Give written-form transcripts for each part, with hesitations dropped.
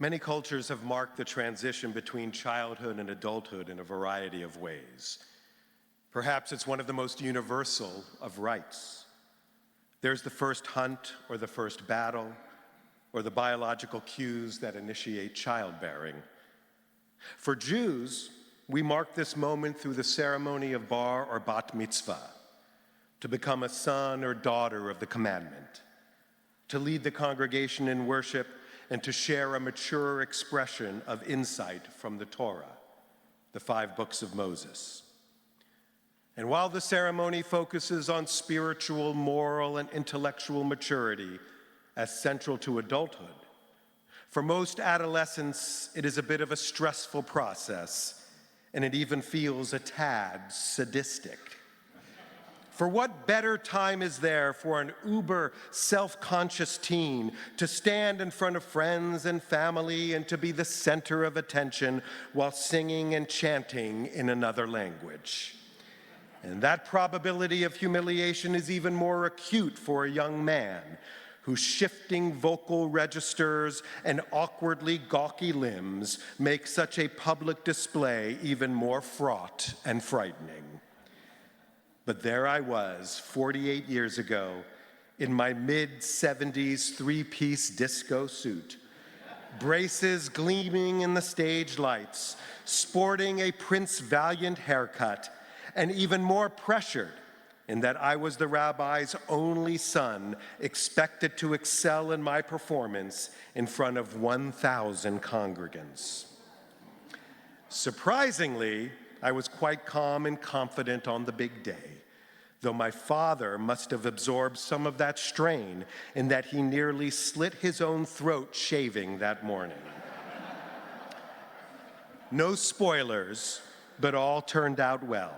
Many cultures have marked the transition between childhood and adulthood in a variety of ways. Perhaps it's one of the most universal of rites. There's the first hunt or the first battle, or the biological cues that initiate childbearing. For Jews, we mark this moment through the ceremony of bar or bat mitzvah, to become a son or daughter of the commandment, to lead the congregation in worship, and to share a mature expression of insight from the Torah, the 5 books of Moses. And while the ceremony focuses on spiritual, moral, and intellectual maturity as central to adulthood, for most adolescents, it is a bit of a stressful process, and it even feels a tad sadistic. For what better time is there for an uber self-conscious teen to stand in front of friends and family and to be the center of attention while singing and chanting in another language? And that probability of humiliation is even more acute for a young man whose shifting vocal registers and awkwardly gawky limbs make such a public display even more fraught and frightening. But there I was, 48 years ago, in my mid-70s 3-piece disco suit, braces gleaming in the stage lights, sporting a Prince Valiant haircut, and even more pressured in that I was the rabbi's only son, expected to excel in my performance in front of 1,000 congregants. Surprisingly, I was quite calm and confident on the big day, though my father must have absorbed some of that strain in that he nearly slit his own throat shaving that morning. No spoilers, but all turned out well.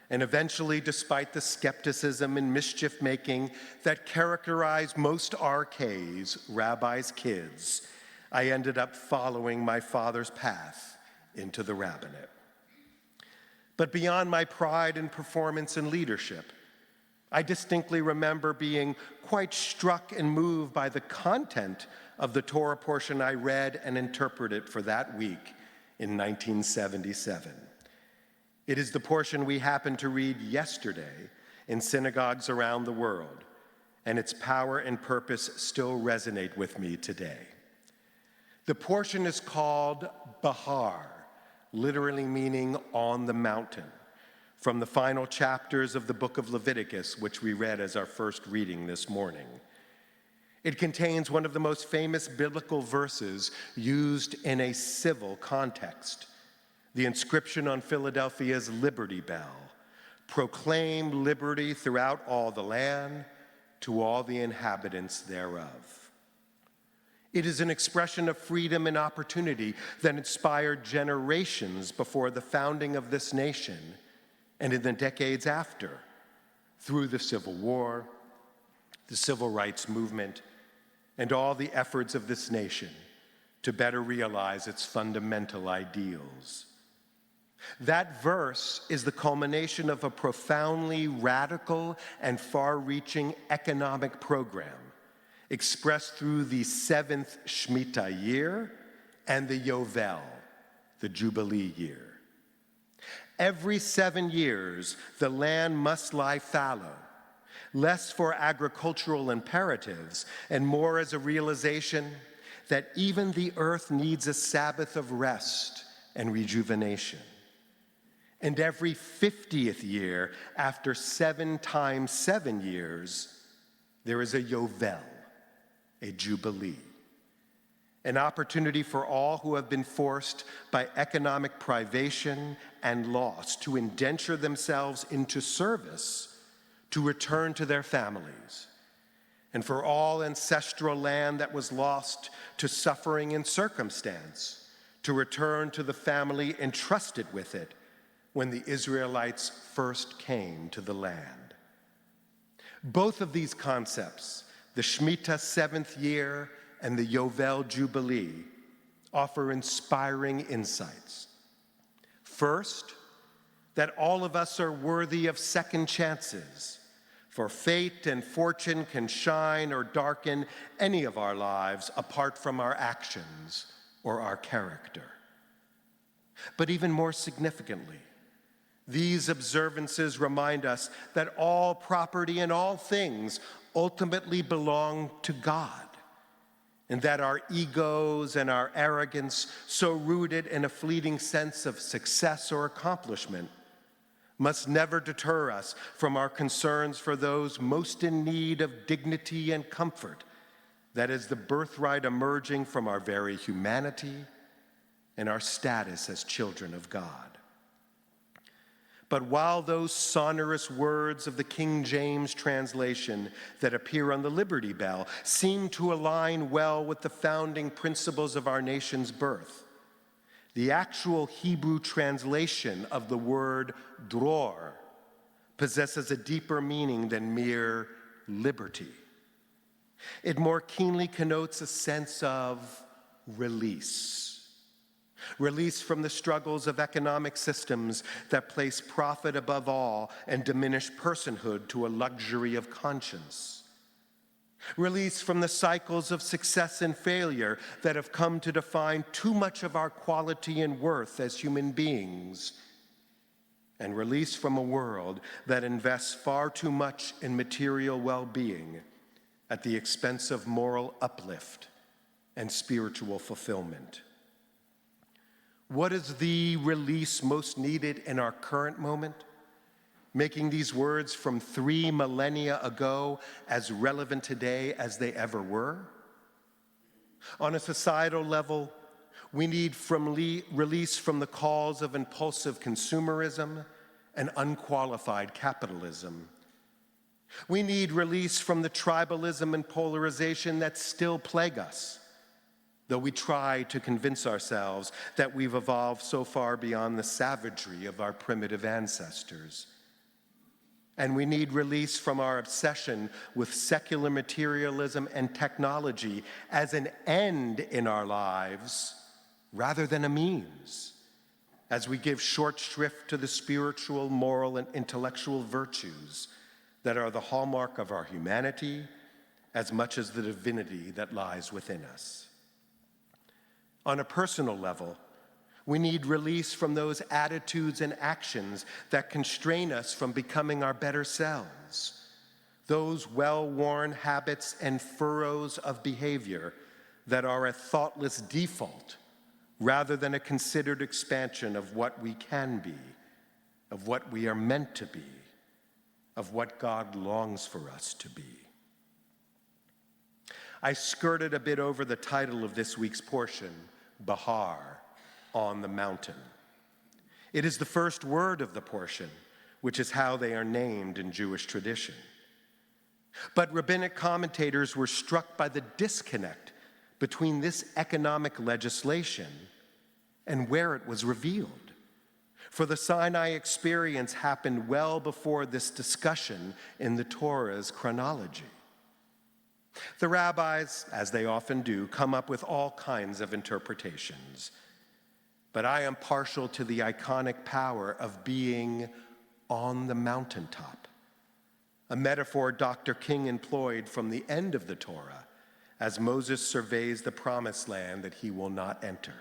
And eventually, despite the skepticism and mischief-making that characterize most RKs, rabbis' kids, I ended up following my father's path into the rabbinate. But beyond my pride in performance and leadership, I distinctly remember being quite struck and moved by the content of the Torah portion I read and interpreted for that week in 1977. It is the portion we happened to read yesterday in synagogues around the world, and its power and purpose still resonate with me today. The portion is called Bahar, literally meaning on the mountain, from the final chapters of the book of Leviticus, which we read as our first reading this morning. It contains one of the most famous biblical verses used in a civil context, the inscription on Philadelphia's Liberty Bell: "Proclaim liberty throughout all the land, to all the inhabitants thereof." It is an expression of freedom and opportunity that inspired generations before the founding of this nation and in the decades after, through the Civil War, the Civil Rights Movement, and all the efforts of this nation to better realize its fundamental ideals. That verse is the culmination of a profoundly radical and far-reaching economic program expressed through the 7th Shmita year and the Yovel, the Jubilee year. Every 7 years, the land must lie fallow, less for agricultural imperatives and more as a realization that even the earth needs a Sabbath of rest and rejuvenation. And every 50th year, after 7 times 7 years, there is a Yovel, a Jubilee, an opportunity for all who have been forced by economic privation and loss to indenture themselves into service to return to their families, and for all ancestral land that was lost to suffering and circumstance to return to the family entrusted with it when the Israelites first came to the land. Both of these concepts, the Shemitah 7th year and the Yovel Jubilee, offer inspiring insights. First, that all of us are worthy of second chances, for fate and fortune can shine or darken any of our lives apart from our actions, or our character. But even more significantly, these observances remind us that all property and all things ultimately belong to God, and that our egos and our arrogance, so rooted in a fleeting sense of success or accomplishment, must never deter us from our concerns for those most in need of dignity and comfort, that is the birthright emerging from our very humanity and our status as children of God. But while those sonorous words of the King James translation that appear on the Liberty Bell seem to align well with the founding principles of our nation's birth, the actual Hebrew translation of the word dror possesses a deeper meaning than mere liberty. It more keenly connotes a sense of release. Release from the struggles of economic systems that place profit above all and diminish personhood to a luxury of conscience. Release from the cycles of success and failure that have come to define too much of our quality and worth as human beings. And release from a world that invests far too much in material well-being at the expense of moral uplift and spiritual fulfillment. What is the release most needed in our current moment, making these words from 3 millennia ago as relevant today as they ever were? On a societal level, we need release from the calls of impulsive consumerism and unqualified capitalism. We need release from the tribalism and polarization that still plague us, though we try to convince ourselves that we've evolved so far beyond the savagery of our primitive ancestors. And we need release from our obsession with secular materialism and technology as an end in our lives rather than a means, as we give short shrift to the spiritual, moral, and intellectual virtues that are the hallmark of our humanity as much as the divinity that lies within us. On a personal level, we need release from those attitudes and actions that constrain us from becoming our better selves, those well-worn habits and furrows of behavior that are a thoughtless default rather than a considered expansion of what we can be, of what we are meant to be, of what God longs for us to be. I skirted a bit over the title of this week's portion, Bahar, on the mountain. It is the first word of the portion, which is how they are named in Jewish tradition. But rabbinic commentators were struck by the disconnect between this economic legislation and where it was revealed. For the Sinai experience happened well before this discussion in the Torah's chronology. The rabbis, as they often do, come up with all kinds of interpretations. But I am partial to the iconic power of being on the mountaintop, a metaphor Dr. King employed from the end of the Torah as Moses surveys the promised land that he will not enter.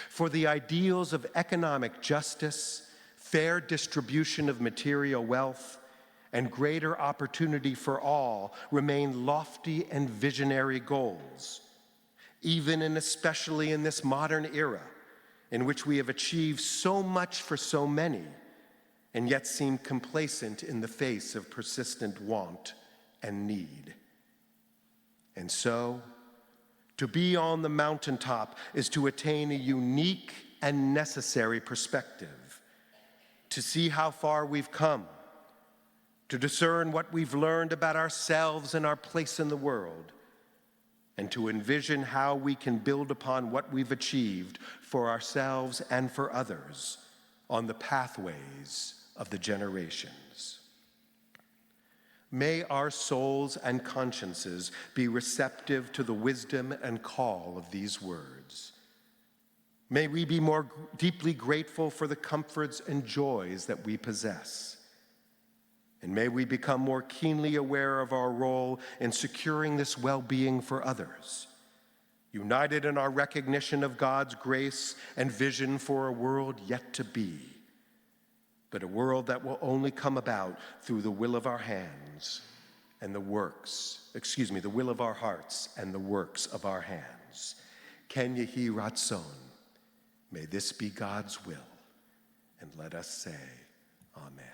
For the ideals of economic justice, fair distribution of material wealth, and greater opportunity for all remain lofty and visionary goals, even and especially in this modern era in which we have achieved so much for so many and yet seem complacent in the face of persistent want and need. And so, to be on the mountaintop is to attain a unique and necessary perspective, to see how far we've come, to discern what we've learned about ourselves and our place in the world, and to envision how we can build upon what we've achieved for ourselves and for others on the pathways of the generations. May our souls and consciences be receptive to the wisdom and call of these words. May we be more deeply grateful for the comforts and joys that we possess. And may we become more keenly aware of our role in securing this well-being for others, united in our recognition of God's grace and vision for a world yet to be, but a world that will only come about through the will of our hands and the will of our hearts and the works of our hands. Ken Yehi Ratzon. May this be God's will, and let us say, Amen.